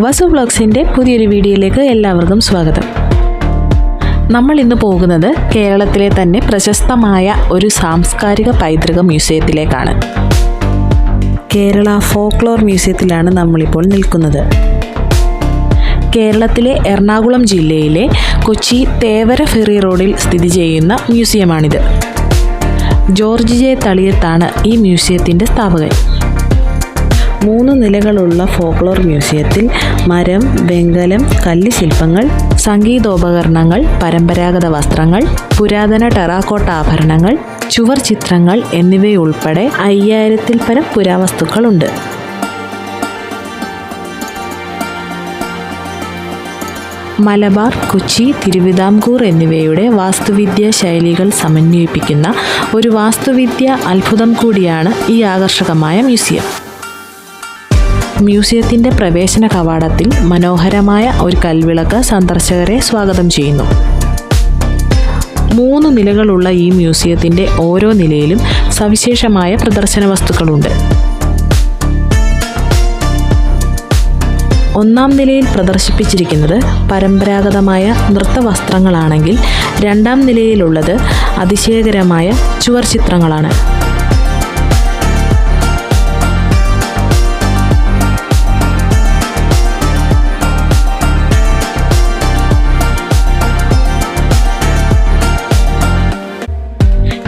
വസു വ്ലോഗ്സിൻ്റെ പുതിയൊരു വീഡിയോയിലേക്ക് എല്ലാവർക്കും സ്വാഗതം. നമ്മൾ ഇന്ന് പോകുന്നത് കേരളത്തിലെ തന്നെ പ്രശസ്തമായ ഒരു സാംസ്കാരിക പൈതൃക മ്യൂസിയത്തിലേക്കാണ്. കേരള ഫോക്ലോർ മ്യൂസിയത്തിലാണ് നമ്മളിപ്പോൾ നിൽക്കുന്നത്. കേരളത്തിലെ എറണാകുളം ജില്ലയിലെ കൊച്ചി തേവര ഫെറി റോഡിൽ സ്ഥിതി ചെയ്യുന്ന മ്യൂസിയമാണിത്. ജോർജ് ജെ തളിയത്താണ് ഈ മ്യൂസിയത്തിൻ്റെ സ്ഥാപകൻ. 3 നിലകളുള്ള ഫോക്ലോർ മ്യൂസിയത്തിൽ മരം, വെങ്കലം, കല്ല് ശില്പങ്ങൾ, സംഗീതോപകരണങ്ങൾ, പരമ്പരാഗത വസ്ത്രങ്ങൾ, പുരാതന ടെറാക്കോട്ട ആഭരണങ്ങൾ, ചുവർ ചിത്രങ്ങൾ എന്നിവയുൾപ്പെടെ 5000-ൽ പരം പുരാവസ്തുക്കളുണ്ട്. മലബാർ, കൊച്ചി, തിരുവിതാംകൂർ എന്നിവയുടെ വാസ്തുവിദ്യാ ശൈലികൾ സമന്വയിപ്പിക്കുന്ന ഒരു വാസ്തുവിദ്യ അത്ഭുതം കൂടിയാണ് ഈ ആകർഷകമായ മ്യൂസിയം. മ്യൂസിയത്തിൻ്റെ പ്രവേശന കവാടത്തിൽ മനോഹരമായ ഒരു കൽവിളക്ക് സന്ദർശകരെ സ്വാഗതം ചെയ്യുന്നു. 3 നിലകളുള്ള ഈ മ്യൂസിയത്തിൻ്റെ ഓരോ നിലയിലും സവിശേഷമായ പ്രദർശന വസ്തുക്കളുണ്ട്. 1-ാം നിലയിൽ പ്രദർശിപ്പിച്ചിരിക്കുന്നത് പരമ്പരാഗതമായ നൃത്തവസ്ത്രങ്ങളാണെങ്കിൽ 2-ാം നിലയിലുള്ളത് അതിശയകരമായ ചുവർ ചിത്രങ്ങളാണ്.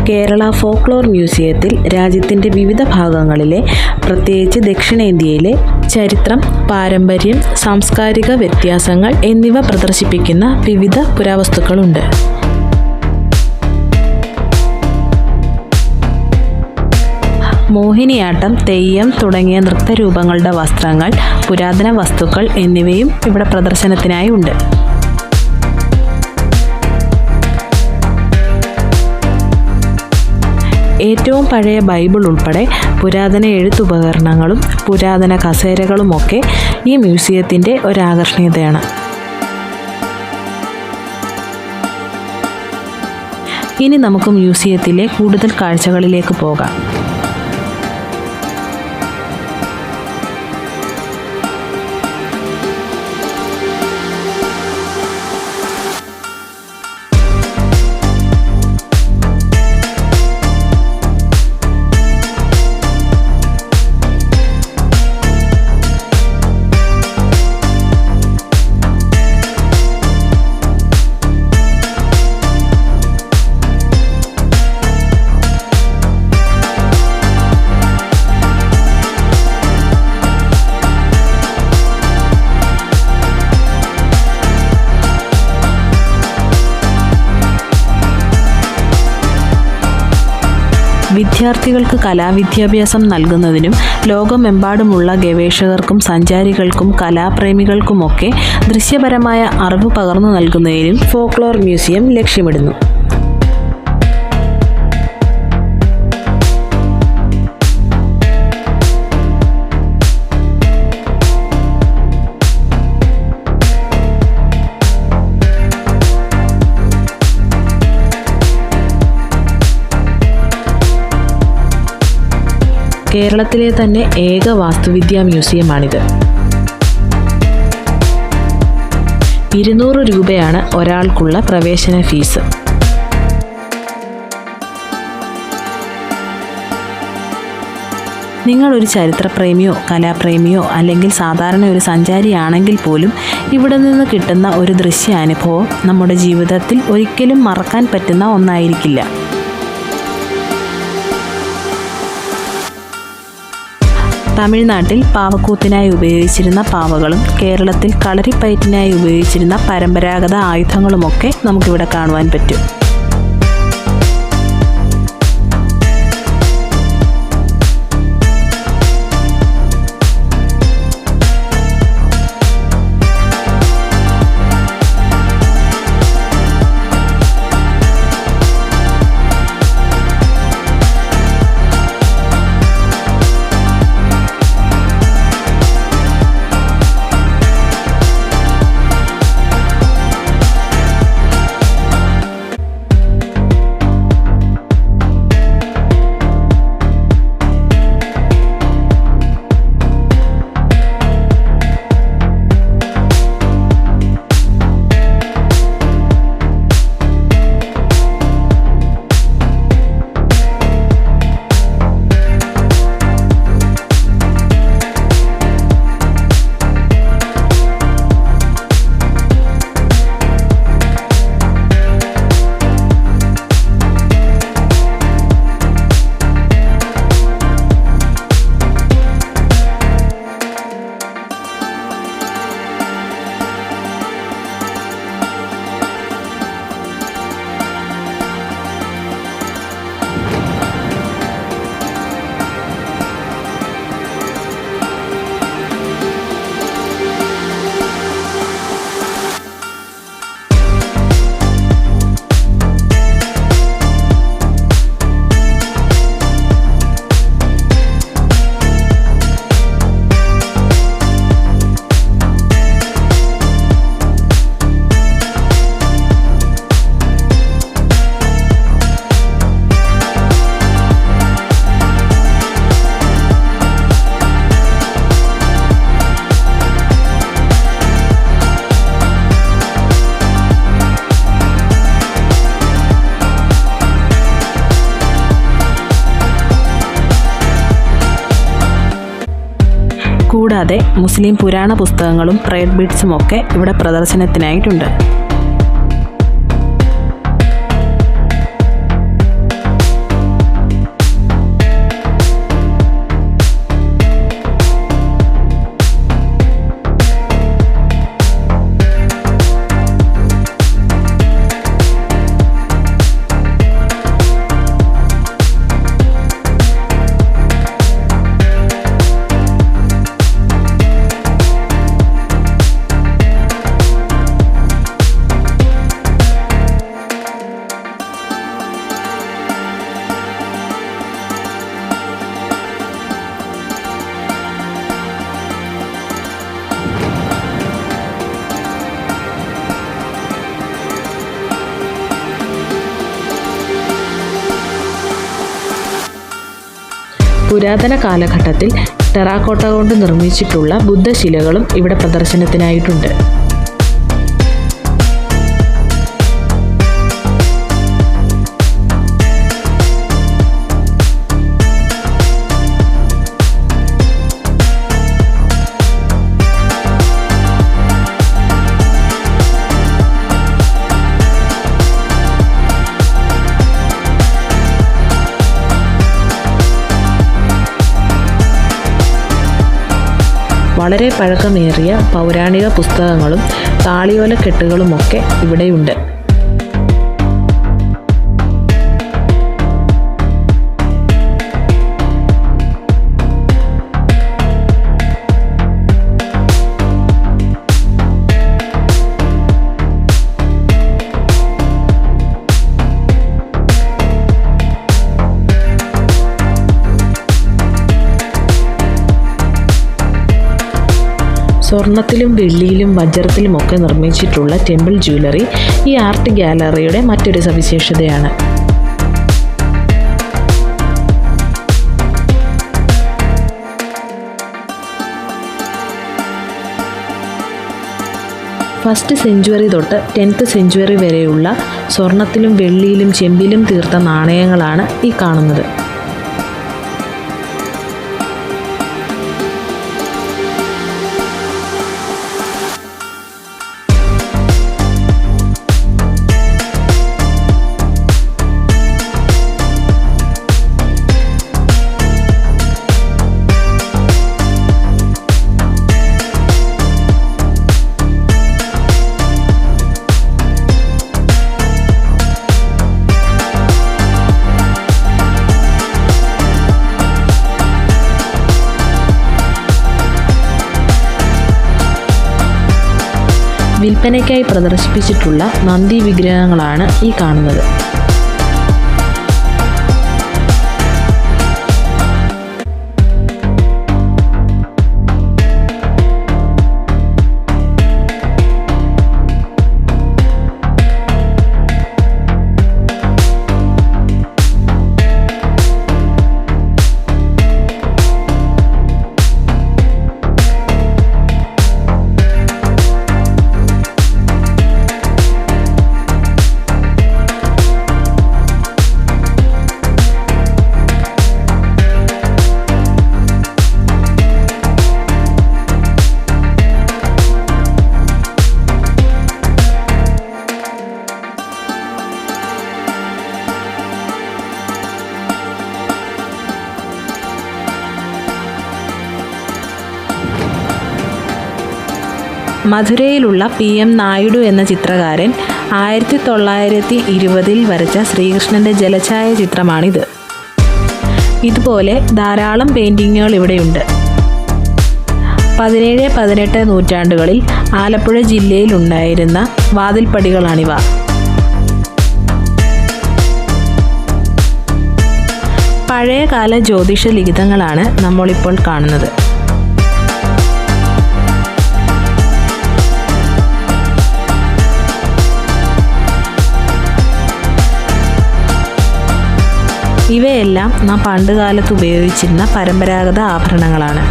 കേരള ഫോക്ലോർ മ്യൂസിയത്തിൽ രാജ്യത്തിൻ്റെ വിവിധ ഭാഗങ്ങളിലെ, പ്രത്യേകിച്ച് ദക്ഷിണേന്ത്യയിലെ ചരിത്രം, പാരമ്പര്യം, സാംസ്കാരിക വ്യത്യാസങ്ങൾ എന്നിവ പ്രദർശിപ്പിക്കുന്ന വിവിധ പുരാവസ്തുക്കളുണ്ട്. മോഹിനിയാട്ടം, തെയ്യം തുടങ്ങിയ നൃത്തരൂപങ്ങളുടെ വസ്ത്രങ്ങൾ, പുരാതന വസ്തുക്കൾ എന്നിവയും ഇവിടെ പ്രദർശനത്തിനായി ഉണ്ട്. ഏറ്റവും പഴയ ബൈബിൾ ഉൾപ്പെടെ പുരാതന എഴുത്തുപകരണങ്ങളും പുരാതന കസേരകളുമൊക്കെ ഈ മ്യൂസിയത്തിൻ്റെ ഒരാകർഷണീയതയാണ്. ഇനി നമുക്ക് മ്യൂസിയത്തിലെ കൂടുതൽ കാഴ്ചകളിലേക്ക് പോകാം. വിദ്യാർത്ഥികൾക്ക് കലാവിദ്യാഭ്യാസം നൽകുന്നതിനും ലോകമെമ്പാടുമുള്ള ഗവേഷകർക്കും സഞ്ചാരികൾക്കും കലാപ്രേമികൾക്കുമൊക്കെ ദൃശ്യപരമായ അറിവ് പകർന്നു നൽകുന്നതിനും ഫോക്ലോർ മ്യൂസിയം ലക്ഷ്യമിടുന്നു. കേരളത്തിലെ തന്നെ ഏക വാസ്തുവിദ്യാ മ്യൂസിയമാണിത്. 200 രൂപയാണ് ഒരാൾക്കുള്ള പ്രവേശന ഫീസ്. നിങ്ങളൊരു ചരിത്രപ്രേമിയോ കലാപ്രേമിയോ അല്ലെങ്കിൽ സാധാരണ ഒരു സഞ്ചാരിയാണെങ്കിൽ പോലും ഇവിടെ നിന്ന് കിട്ടുന്ന ഒരു ദൃശ്യാനുഭവം നമ്മുടെ ജീവിതത്തിൽ ഒരിക്കലും മറക്കാൻ പറ്റുന്ന ഒന്നായിരിക്കില്ല. തമിഴ്നാട്ടിൽ പാവക്കൂത്തിനായി ഉപയോഗിച്ചിരുന്ന പാവകളും കേരളത്തിൽ കളരിപ്പയറ്റിനായി ഉപയോഗിച്ചിരുന്ന പരമ്പരാഗത ആയുധങ്ങളുമൊക്കെ നമുക്കിവിടെ കാണുവാൻ പറ്റും. കൂടാതെ മുസ്ലിം പുരാണ പുസ്തകങ്ങളും പ്രേഡ് ബീഡ്സും ഒക്കെ ഇവിടെ പ്രദർശനത്തിനായിട്ടുണ്ട്. പുരാതന കാലഘട്ടത്തിൽ ടെറാക്കോട്ട കൊണ്ട് നിർമ്മിച്ചിട്ടുള്ള ബുദ്ധശിലകളും ഇവിടെ പ്രദർശനത്തിനായിട്ടുണ്ട്. വളരെ പഴക്കമേറിയ പൗരാണിക പുസ്തകങ്ങളും താളിയോലക്കെട്ടുകളുമൊക്കെ ഇവിടെയുണ്ട്. സ്വർണത്തിലും വെള്ളിയിലും വജ്രത്തിലുമൊക്കെ നിർമ്മിച്ചിട്ടുള്ള ടെമ്പിൾ ജ്വല്ലറി ഈ ആർട്ട് ഗാലറിയുടെ മറ്റൊരു സവിശേഷതയാണ്. ഫസ്റ്റ് സെഞ്ച്വറി തൊട്ട് 10th സെഞ്ച്വറി വരെയുള്ള സ്വർണത്തിലും വെള്ളിയിലും ചെമ്പിലും തീർത്ത നാണയങ്ങളാണ് ഈ കാണുന്നത്. വിൽപ്പനയ്ക്കായി പ്രദർശിപ്പിച്ചിട്ടുള്ള നന്ദി വിഗ്രഹങ്ങളാണ് ഈ കാണുന്നത്. മധുരയിലുള്ള PM നായിഡു എന്ന ചിത്രകാരൻ 1920 വരച്ച ശ്രീകൃഷ്ണൻ്റെ ജലഛായ ചിത്രമാണിത്. ഇതുപോലെ ധാരാളം പെയിൻറ്റിങ്ങുകൾ ഇവിടെയുണ്ട്. 17-18 നൂറ്റാണ്ടുകളിൽ ആലപ്പുഴ ജില്ലയിൽ ഉണ്ടായിരുന്ന വാതിൽപ്പടികളാണിവ. പഴയകാല ജ്യോതിഷ ലിഖിതങ്ങളാണ് നമ്മളിപ്പോൾ കാണുന്നത്. ഇവയെല്ലാം നാം പണ്ടുകാലത്ത് ഉപയോഗിച്ചിരുന്ന പരമ്പരാഗത ആഭരണങ്ങളാണ്.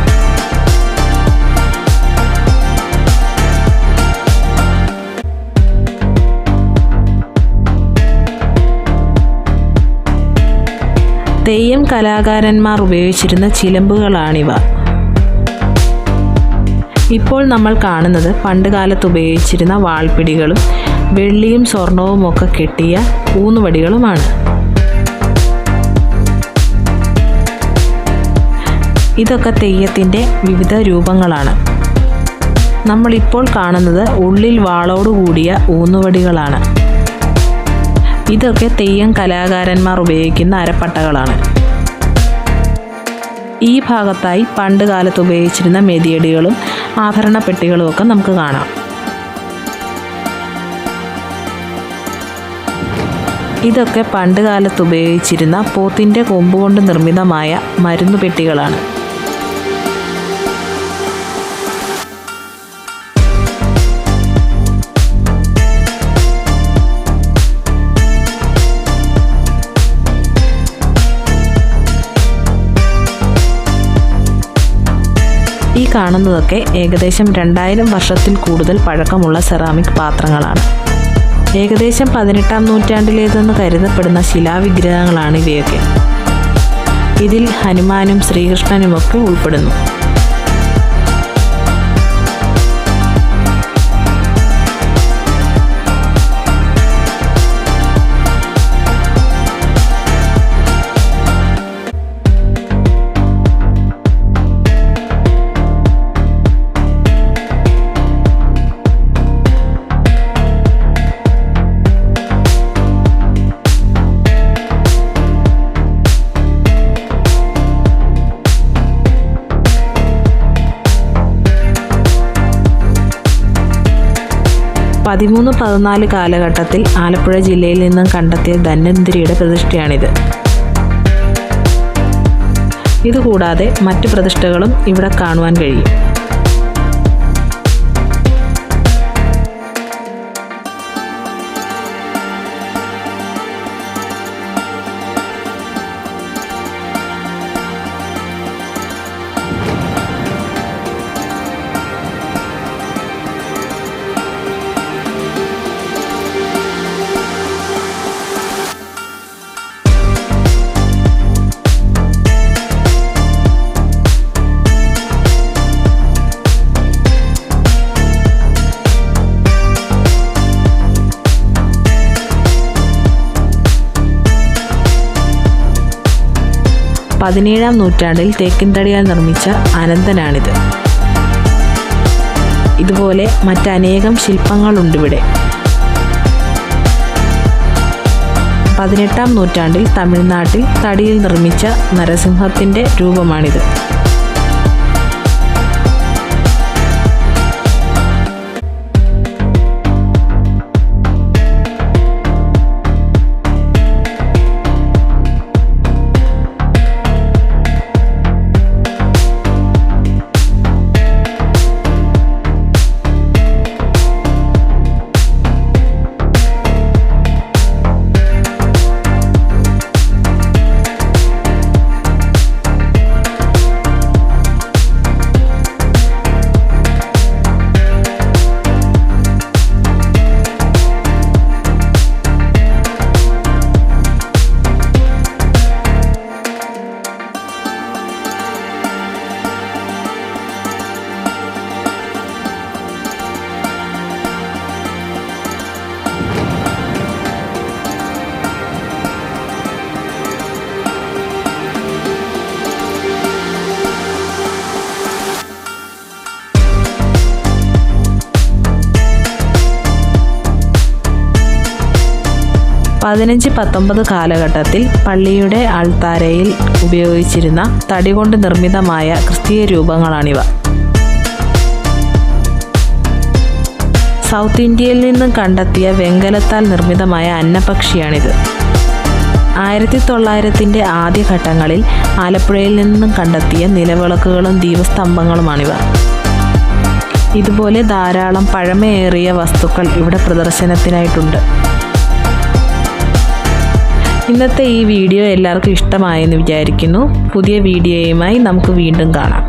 തെയ്യം കലാകാരന്മാർ ഉപയോഗിച്ചിരുന്ന ചിലമ്പുകളാണിവ. ഇപ്പോൾ നമ്മൾ കാണുന്നത് പണ്ട് കാലത്ത് ഉപയോഗിച്ചിരുന്ന വാൾപ്പിടികളും വെള്ളിയും സ്വർണവും ഒക്കെ കെട്ടിയ ഊന്നുവടികളുമാണ്. ഇതൊക്കെ തെയ്യത്തിൻ്റെ വിവിധ രൂപങ്ങളാണ്. നമ്മളിപ്പോൾ കാണുന്നത് ഉള്ളിൽ വാളോടുകൂടിയ ഊന്നുവടികളാണ്. ഇതൊക്കെ തെയ്യം കലാകാരന്മാർ ഉപയോഗിക്കുന്ന അരപ്പട്ടകളാണ്. ഈ ഭാഗത്തായി പണ്ട് കാലത്ത് ഉപയോഗിച്ചിരുന്ന മെതിയടികളും ആഭരണ പെട്ടികളും ഒക്കെ നമുക്ക് കാണാം. ഇതൊക്കെ പണ്ട് കാലത്ത് ഉപയോഗിച്ചിരുന്ന പോത്തിൻ്റെ കൊമ്പുകൊണ്ട് നിർമ്മിതമായ മരുന്നു പെട്ടികളാണ്. ഈ കാണുന്നതൊക്കെ ഏകദേശം 2000 വർഷത്തിൽ കൂടുതൽ പഴക്കമുള്ള സെറാമിക് പാത്രങ്ങളാണ്. ഏകദേശം 18-ാം നൂറ്റാണ്ടിലേതെന്ന് കരുതപ്പെടുന്ന ശിലാവിഗ്രഹങ്ങളാണ് ഇവയൊക്കെ. ഇതിൽ ഹനുമാനും ശ്രീകൃഷ്ണനുമൊക്കെ ഉൾപ്പെടുന്നു. പതിമൂന്ന് 14 കാലഘട്ടത്തിൽ ആലപ്പുഴ ജില്ലയിൽ നിന്നും കണ്ടെത്തിയ ധന്വന്തരിയുടെ പ്രതിഷ്ഠയാണിത്. ഇതുകൂടാതെ മറ്റു പ്രതിഷ്ഠകളും ഇവിടെ കാണുവാൻ കഴിയും. പതിനേഴാം നൂറ്റാണ്ടിൽ തേക്കിൻതടിയാൽ നിർമ്മിച്ച അനന്തനാണിത്. ഇതുപോലെ മറ്റനേകം ശില്പങ്ങളുണ്ടിവിടെ. 18-ാം നൂറ്റാണ്ടിൽ തമിഴ്നാട്ടിൽ തടിയിൽ നിർമ്മിച്ച നരസിംഹത്തിൻ്റെ രൂപമാണിത്. പതിനഞ്ച് 19 കാലഘട്ടത്തിൽ പള്ളിയുടെ അൾത്താരയിൽ ഉപയോഗിച്ചിരുന്ന തടി കൊണ്ട് നിർമ്മിതമായ ക്രിസ്തീയ രൂപങ്ങളാണിവ. സൗത്ത് ഇന്ത്യയിൽ നിന്നും കണ്ടെത്തിയ വെങ്കലത്താൽ നിർമ്മിതമായ അന്നപക്ഷിയാണിത്. 1900-ന്റെ ആദ്യഘട്ടങ്ങളിൽ ആലപ്പുഴയിൽ നിന്നും കണ്ടെത്തിയ നിലവിളക്കുകളും ദീപസ്തംഭങ്ങളുമാണിവ. ഇതുപോലെ ധാരാളം പഴമയേറിയ വസ്തുക്കൾ ഇവിടെ പ്രദർശനത്തിനായിട്ടുണ്ട്. ഇന്നത്തെ ഈ വീഡിയോ എല്ലാവർക്കും ഇഷ്ടമായെന്ന് വിചാരിക്കുന്നു. പുതിയ വീഡിയോയുമായി നമുക്ക് വീണ്ടും കാണാം.